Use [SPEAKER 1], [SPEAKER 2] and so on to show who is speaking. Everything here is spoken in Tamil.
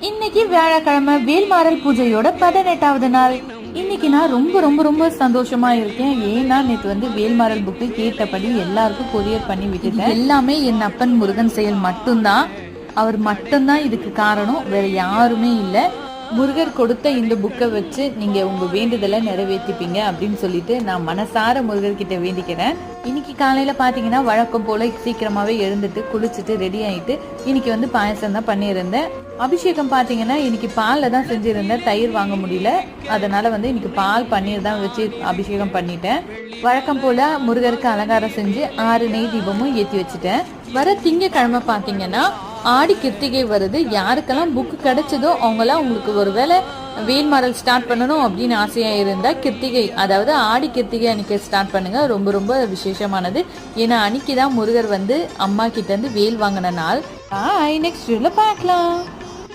[SPEAKER 1] இன்னைக்கு வியாழக்கிழமை வேல்மாறல் பூஜையோட 18வது நாள். இன்னைக்கு நான் ரொம்ப ரொம்ப ரொம்ப சந்தோஷமா இருக்கேன். ஏன்னா நேற்று வேல்மாறல் புக்கு கேட்டபடி எல்லாருக்கும் கொரியர் பண்ணி விட்டுட்டேன். எல்லாமே என் அப்பன் முருகன் செயல் மட்டும்தான். அவர் மட்டும்தான் இதுக்கு காரணம், வேற யாருமே இல்லை. முருகர் கொடுத்த இந்த புக்கை வச்சு நீங்க உங்க வேண்டுதலை நிறைவேற்றிப்பீங்க அப்படின்னு சொல்லிட்டு நான் மனசார முருகர்கிட்ட வேண்டிக்கிறேன். இன்னைக்கு காலையில பாத்தீங்கன்னா வழக்கம் போல சீக்கிரமாவே எழுந்துட்டு குளிச்சுட்டு ரெடி ஆயிட்டு இன்னைக்கு பாயசம் தான் பண்ணியிருந்தேன். அபிஷேகம் பாத்தீங்கன்னா இன்னைக்கு பால்ல தான் செஞ்சிருந்தேன், தயிர் வாங்க முடியல. அதனால இன்னைக்கு பால் பன்னீர் தான் வச்சு அபிஷேகம் பண்ணிட்டேன். வழக்கம் போல முருகருக்கு அலங்காரம் செஞ்சு 6 நெய் தீபமும் ஏற்றி வச்சுட்டேன். வர திங்கக்கிழமை பாத்தீங்கன்னா ஆடி கிருத்திகை வருது. யாருக்கெல்லாம் புக்கு கிடைச்சதோ அவங்கெல்லாம் உங்களுக்கு ஒருவேளை வேல்மாறல் ஸ்டார்ட் பண்ணணும் அப்படின்னு ஆசையா இருந்தா கிருத்திகை, அதாவது ஆடி கிருத்திகை அன்னைக்கு ஸ்டார்ட் பண்ணுங்க. ரொம்ப ரொம்ப விசேஷமானது. ஏன்னா அன்னைக்கு தான் முருகர் அம்மா கிட்ட இருந்து வேல் வாங்கின நாள். நெக்ஸ்ட் வீடியோல பார்க்கலாம்.